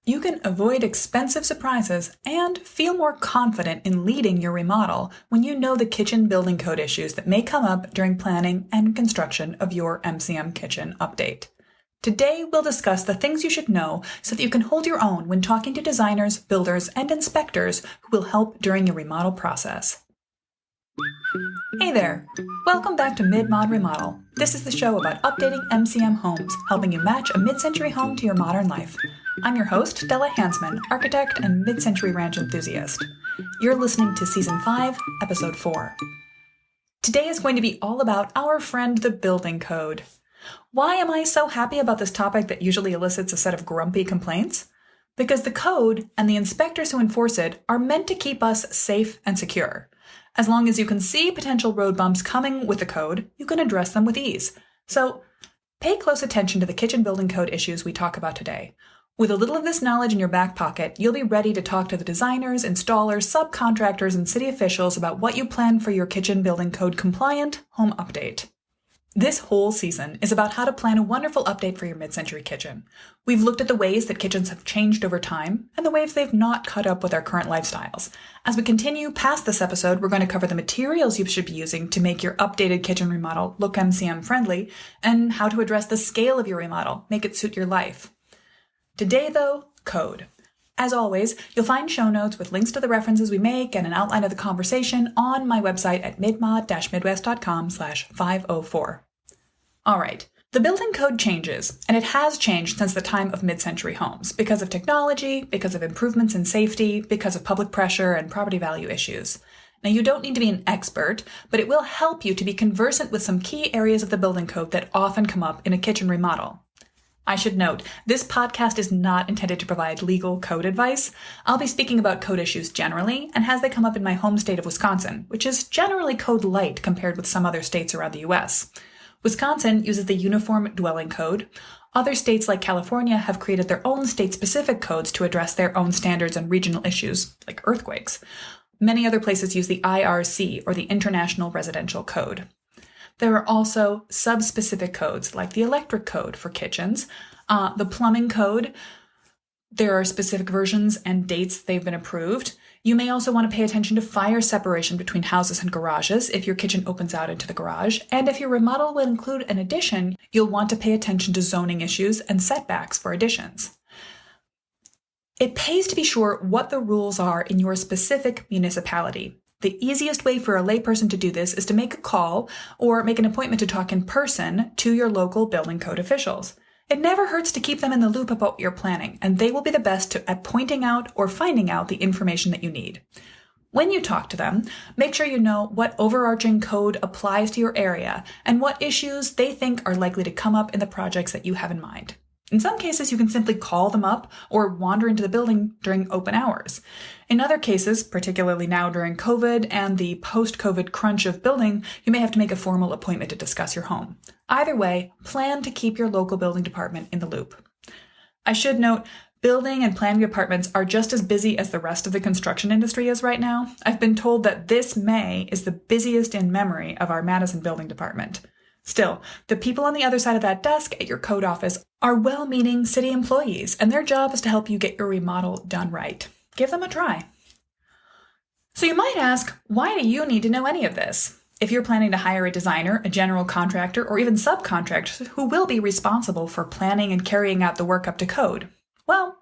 You can avoid expensive surprises and feel more confident in leading your remodel when you know the kitchen building code issues that may come up during planning and construction of your MCM kitchen update. Today, we'll discuss the things you should know so that you can hold your own when talking to designers, builders, and inspectors who will help during your remodel process. Hey there! Welcome back to Mid-Mod Remodel. This is the show about updating MCM homes, helping you match a mid-century home to your modern life. I'm your host, Della Hansman, architect and mid-century ranch enthusiast. You're listening to Season 5, Episode 4. Today is going to be all about our friend the building code. Why am I so happy about this topic that usually elicits a set of grumpy complaints? Because the code and the inspectors who enforce it are meant to keep us safe and secure. As long as you can see potential road bumps coming with the code, you can address them with ease. So, pay close attention to the kitchen building code issues we talk about today. With a little of this knowledge in your back pocket, you'll be ready to talk to the designers, installers, subcontractors, and city officials about what you plan for your kitchen building code compliant home update. This whole season is about how to plan a wonderful update for your mid-century kitchen. We've looked at the ways that kitchens have changed over time and the ways they've not caught up with our current lifestyles. As we continue past this episode, we're going to cover the materials you should be using to make your updated kitchen remodel look MCM friendly and how to address the scale of your remodel, make it suit your life. Today, though, code. As always, you'll find show notes with links to the references we make and an outline of the conversation on my website at midmod-midwest.com/504. All right, the building code changes, and it has changed since the time of mid-century homes because of technology, because of improvements in safety, because of public pressure and property value issues. Now, you don't need to be an expert, but it will help you to be conversant with some key areas of the building code that often come up in a kitchen remodel. I should note, this podcast is not intended to provide legal code advice. I'll be speaking about code issues generally, and as they come up in my home state of Wisconsin, which is generally code light compared with some other states around the U.S. Wisconsin uses the Uniform Dwelling Code. Other states like California have created their own state-specific codes to address their own standards and regional issues, like earthquakes. Many other places use the IRC, or the International Residential Code. There are also sub-specific codes, like the electric code for kitchens, the plumbing code. There are specific versions and dates they've been approved. You may also want to pay attention to fire separation between houses and garages if your kitchen opens out into the garage. And if your remodel will include an addition, you'll want to pay attention to zoning issues and setbacks for additions. It pays to be sure what the rules are in your specific municipality. The easiest way for a layperson to do this is to make a call or make an appointment to talk in person to your local building code officials. It never hurts to keep them in the loop about what you're planning, and they will be the best at pointing out or finding out the information that you need. When you talk to them, make sure you know what overarching code applies to your area and what issues they think are likely to come up in the projects that you have in mind. In some cases, you can simply call them up or wander into the building during open hours. In other cases, particularly now during COVID and the post-COVID crunch of building, you may have to make a formal appointment to discuss your home. Either way, plan to keep your local building department in the loop. I should note, building and planning departments are just as busy as the rest of the construction industry is right now. I've been told that this May is the busiest in memory of our Madison building department. Still, the people on the other side of that desk at your code office are well-meaning city employees, and their job is to help you get your remodel done right. Give them a try. So you might ask, why do you need to know any of this? If you're planning to hire a designer, a general contractor, or even subcontractors who will be responsible for planning and carrying out the work up to code, well,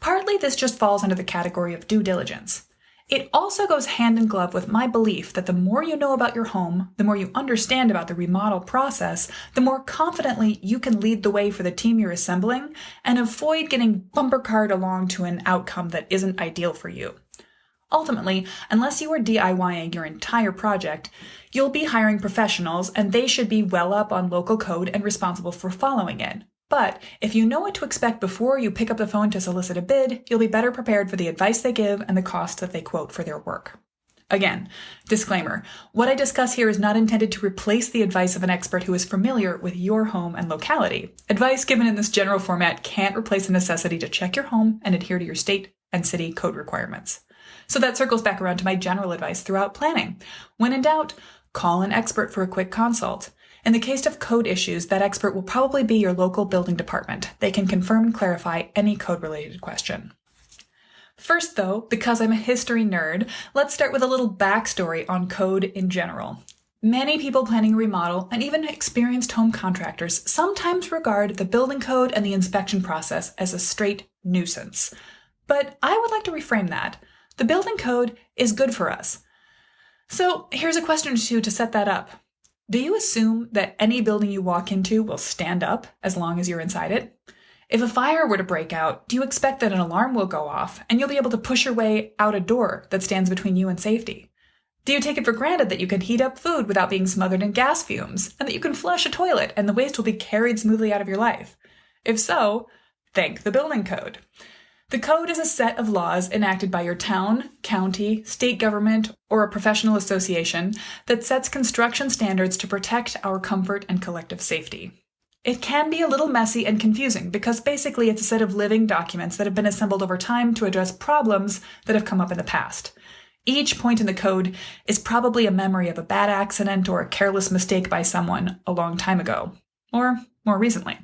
partly this just falls under the category of due diligence. It also goes hand in glove with my belief that the more you know about your home, the more you understand about the remodel process, the more confidently you can lead the way for the team you're assembling and avoid getting bumper carred along to an outcome that isn't ideal for you. Ultimately, unless you are DIYing your entire project, you'll be hiring professionals and they should be well up on local code and responsible for following it. But if you know what to expect before you pick up the phone to solicit a bid, you'll be better prepared for the advice they give and the cost that they quote for their work. Again, disclaimer, what I discuss here is not intended to replace the advice of an expert who is familiar with your home and locality. Advice given in this general format can't replace the necessity to check your home and adhere to your state and city code requirements. So that circles back around to my general advice throughout planning. When in doubt, call an expert for a quick consult. In the case of code issues, that expert will probably be your local building department. They can confirm and clarify any code-related question. First, though, because I'm a history nerd, let's start with a little backstory on code in general. Many people planning a remodel, and even experienced home contractors, sometimes regard the building code and the inspection process as a straight nuisance. But I would like to reframe that. The building code is good for us. So here's a question or two to set that up. Do you assume that any building you walk into will stand up as long as you're inside it? If a fire were to break out, do you expect that an alarm will go off and you'll be able to push your way out a door that stands between you and safety? Do you take it for granted that you can heat up food without being smothered in gas fumes, and that you can flush a toilet and the waste will be carried smoothly out of your life? If so, thank the building code. The code is a set of laws enacted by your town, county, state government, or a professional association that sets construction standards to protect our comfort and collective safety. It can be a little messy and confusing because basically it's a set of living documents that have been assembled over time to address problems that have come up in the past. Each point in the code is probably a memory of a bad accident or a careless mistake by someone a long time ago, or more recently.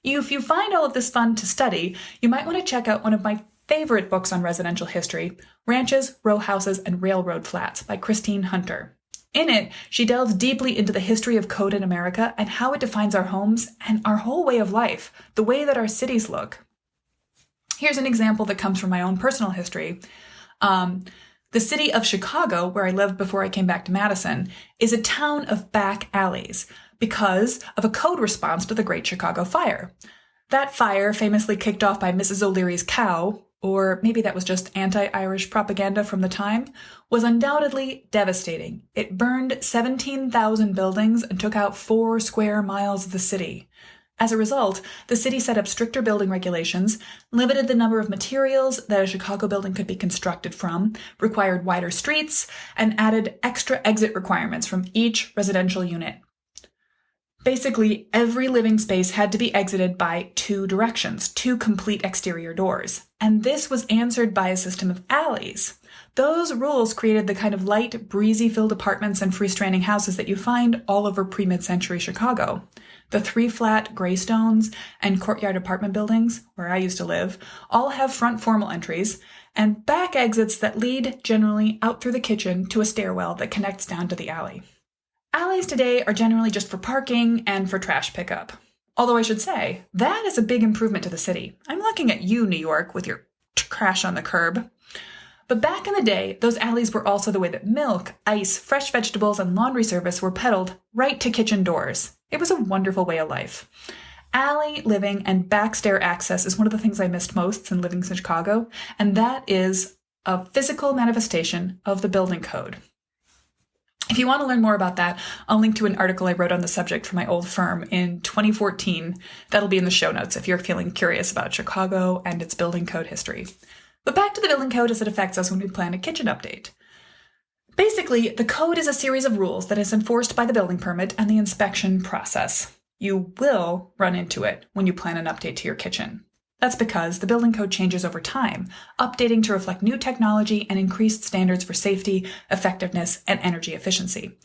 If you find all of this fun to study, you might want to check out one of my favorite books on residential history, Ranches, Row Houses, and Railroad Flats by Christine Hunter. In it, she delves deeply into the history of code in America and how it defines our homes and our whole way of life, the way that our cities look. Here's an example that comes from my own personal history. The city of Chicago, where I lived before I came back to Madison, is a town of back alleys because of a code response to the Great Chicago Fire. That fire, famously kicked off by Mrs. O'Leary's cow, or maybe that was just anti-Irish propaganda from the time, was undoubtedly devastating. It burned 17,000 buildings and took out 4 square miles of the city. As a result, the city set up stricter building regulations, limited the number of materials that a Chicago building could be constructed from, required wider streets, and added extra exit requirements from each residential unit. Basically, every living space had to be exited by 2 directions, 2 complete exterior doors. And this was answered by a system of alleys. Those rules created the kind of light, breezy-filled apartments and freestanding houses that you find all over pre-mid-century Chicago. The 3 flat graystones and courtyard apartment buildings, where I used to live, all have front formal entries and back exits that lead, generally, out through the kitchen to a stairwell that connects down to the alley. Alleys today are generally just for parking and for trash pickup. Although I should say, that is a big improvement to the city. I'm looking at you, New York, with your trash on the curb. But back in the day, those alleys were also the way that milk, ice, fresh vegetables, and laundry service were peddled right to kitchen doors. It was a wonderful way of life. Alley living and back stair access is one of the things I missed most since living in Chicago, and that is a physical manifestation of the building code. If you want to learn more about that, I'll link to an article I wrote on the subject for my old firm in 2014. That'll be in the show notes if you're feeling curious about Chicago and its building code history. But back to the building code as it affects us when we plan a kitchen update. Basically, the code is a series of rules that is enforced by the building permit and the inspection process. You will run into it when you plan an update to your kitchen. That's because the building code changes over time, updating to reflect new technology and increased standards for safety, effectiveness, and energy efficiency.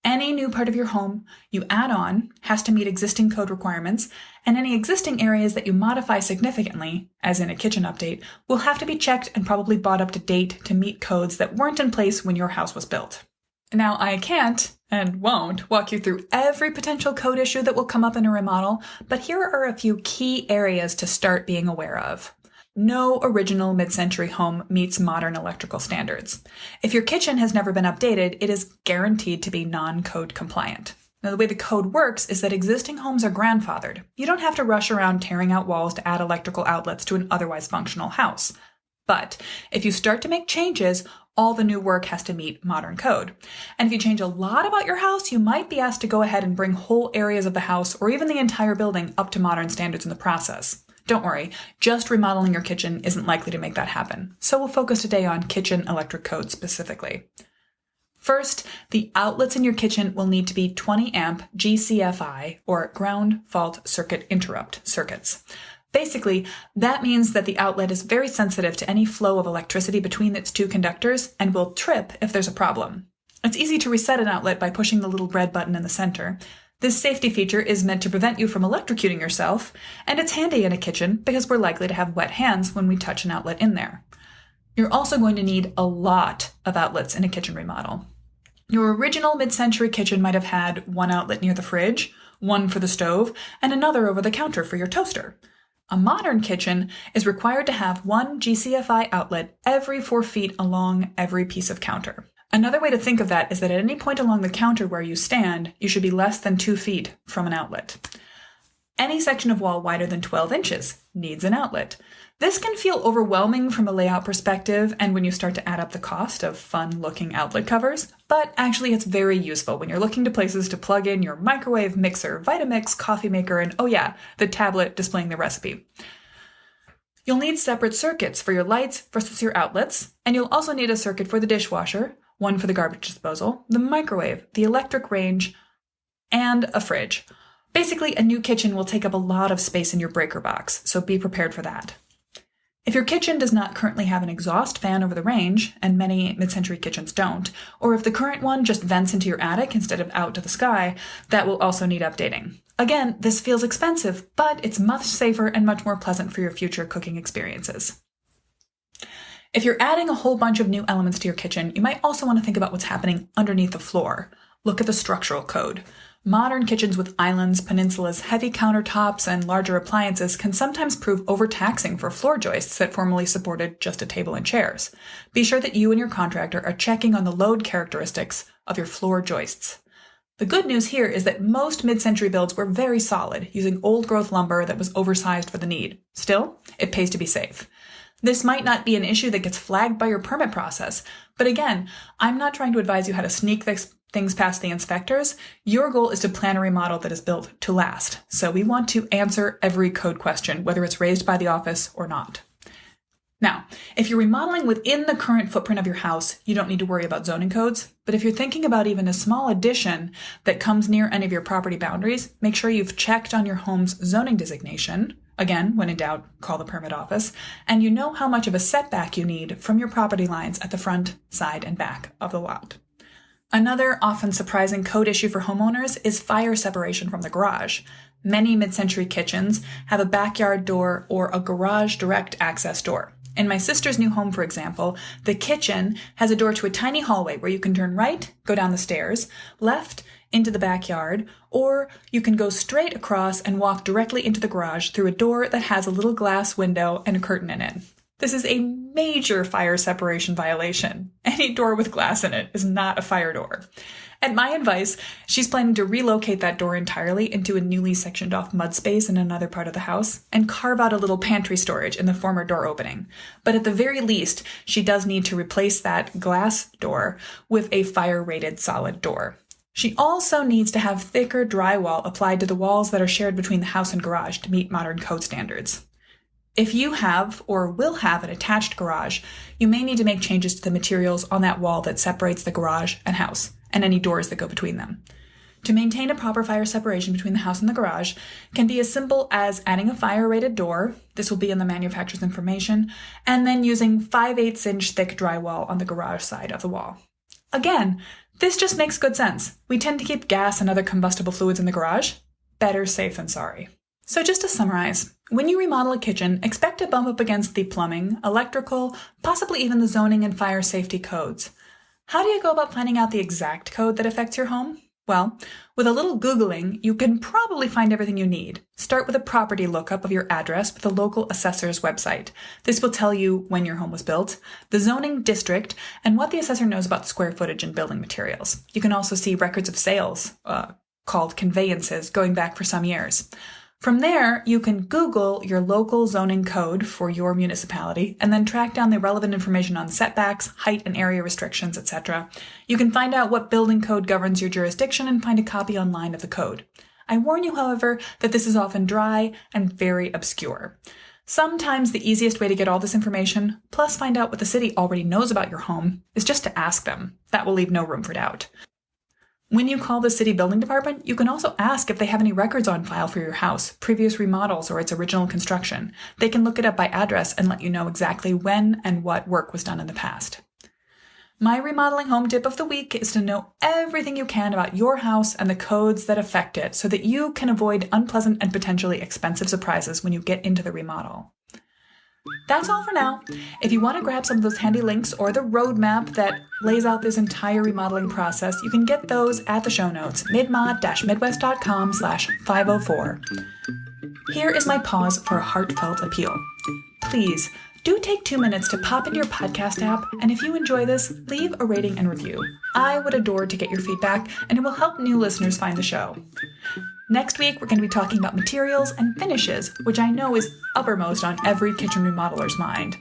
Any new part of your home you add on has to meet existing code requirements, and any existing areas that you modify significantly, as in a kitchen update, will have to be checked and probably brought up to date to meet codes that weren't in place when your house was built. Now, I can't, and won't, walk you through every potential code issue that will come up in a remodel, but here are a few key areas to start being aware of. No original mid-century home meets modern electrical standards. If your kitchen has never been updated, it is guaranteed to be non-code compliant. Now, the way the code works is that existing homes are grandfathered. You don't have to rush around tearing out walls to add electrical outlets to an otherwise functional house. But if you start to make changes, all the new work has to meet modern code. And if you change a lot about your house, you might be asked to go ahead and bring whole areas of the house or even the entire building up to modern standards in the process. Don't worry, just remodeling your kitchen isn't likely to make that happen. So we'll focus today on kitchen electric code specifically. First, the outlets in your kitchen will need to be 20 amp GCFI, or ground fault circuit interrupt circuits. Basically, that means that the outlet is very sensitive to any flow of electricity between its 2 conductors and will trip if there's a problem. It's easy to reset an outlet by pushing the little red button in the center. This safety feature is meant to prevent you from electrocuting yourself, and it's handy in a kitchen because we're likely to have wet hands when we touch an outlet in there. You're also going to need a lot of outlets in a kitchen remodel. Your original mid-century kitchen might have had one outlet near the fridge, one for the stove, and another over the counter for your toaster. A modern kitchen is required to have one GCFI outlet every 4 feet along every piece of counter. Another way to think of that is that at any point along the counter where you stand, you should be less than 2 feet from an outlet. Any section of wall wider than 12 inches needs an outlet. This can feel overwhelming from a layout perspective and when you start to add up the cost of fun-looking outlet covers, but actually it's very useful when you're looking to places to plug in your microwave, mixer, Vitamix, coffee maker, and oh yeah, the tablet displaying the recipe. You'll need separate circuits for your lights versus your outlets, and you'll also need a circuit for the dishwasher, one for the garbage disposal, the microwave, the electric range, and a fridge. Basically, a new kitchen will take up a lot of space in your breaker box, so be prepared for that. If your kitchen does not currently have an exhaust fan over the range, and many mid-century kitchens don't, or if the current one just vents into your attic instead of out to the sky, that will also need updating. Again, this feels expensive, but it's much safer and much more pleasant for your future cooking experiences. If you're adding a whole bunch of new elements to your kitchen, you might also want to think about what's happening underneath the floor. Look at the structural code. Modern kitchens with islands, peninsulas, heavy countertops, and larger appliances can sometimes prove overtaxing for floor joists that formerly supported just a table and chairs. Be sure that you and your contractor are checking on the load characteristics of your floor joists. The good news here is that most mid-century builds were very solid, using old-growth lumber that was oversized for the need. Still, it pays to be safe. This might not be an issue that gets flagged by your permit process, but again, I'm not trying to advise you how to sneak things past the inspectors. Your goal is to plan a remodel that is built to last. So we want to answer every code question, whether it's raised by the office or not. Now, if you're remodeling within the current footprint of your house, you don't need to worry about zoning codes. But if you're thinking about even a small addition that comes near any of your property boundaries, make sure you've checked on your home's zoning designation. Again, when in doubt, call the permit office. And you know how much of a setback you need from your property lines at the front, side, and back of the lot. Another often surprising code issue for homeowners is fire separation from the garage. Many mid-century kitchens have a backyard door or a garage direct access door. In my sister's new home, for example, the kitchen has a door to a tiny hallway where you can turn right, go down the stairs, left, into the backyard, or you can go straight across and walk directly into the garage through a door that has a little glass window and a curtain in it. This is a major fire separation violation. Any door with glass in it is not a fire door. At my advice, she's planning to relocate that door entirely into a newly sectioned off mud space in another part of the house and carve out a little pantry storage in the former door opening. But at the very least, she does need to replace that glass door with a fire-rated solid door. She also needs to have thicker drywall applied to the walls that are shared between the house and garage to meet modern code standards. If you have or will have an attached garage, you may need to make changes to the materials on that wall that separates the garage and house, and any doors that go between them. To maintain a proper fire separation between the house and the garage can be as simple as adding a fire-rated door, this will be in the manufacturer's information, and then using 5/8 inch thick drywall on the garage side of the wall. Again, this just makes good sense. We tend to keep gas and other combustible fluids in the garage. Better safe than sorry. So just to summarize, when you remodel a kitchen, expect to bump up against the plumbing, electrical, possibly even the zoning and fire safety codes. How do you go about planning out the exact code that affects your home? Well, with a little Googling, you can probably find everything you need. Start with a property lookup of your address with the local assessor's website. This will tell you when your home was built, the zoning district, and what the assessor knows about square footage and building materials. You can also see records of sales, called conveyances, going back for some years. From there, you can Google your local zoning code for your municipality and then track down the relevant information on setbacks, height and area restrictions, etc. You can find out what building code governs your jurisdiction and find a copy online of the code. I warn you, however, that this is often dry and very obscure. Sometimes the easiest way to get all this information, plus find out what the city already knows about your home, is just to ask them. That will leave no room for doubt. When you call the city building department, you can also ask if they have any records on file for your house, previous remodels or its original construction. They can look it up by address and let you know exactly when and what work was done in the past. My remodeling home tip of the week is to know everything you can about your house and the codes that affect it so that you can avoid unpleasant and potentially expensive surprises when you get into the remodel. That's all for now. If you want to grab some of those handy links or the roadmap that lays out this entire remodeling process, you can get those at the show notes, midmod-midwest.com/504. Here is my pause for a heartfelt appeal. Please, do take 2 minutes to pop into your podcast app, and if you enjoy this, leave a rating and review. I would adore to get your feedback, and it will help new listeners find the show. Next week, we're going to be talking about materials and finishes, which I know is uppermost on every kitchen remodeler's mind.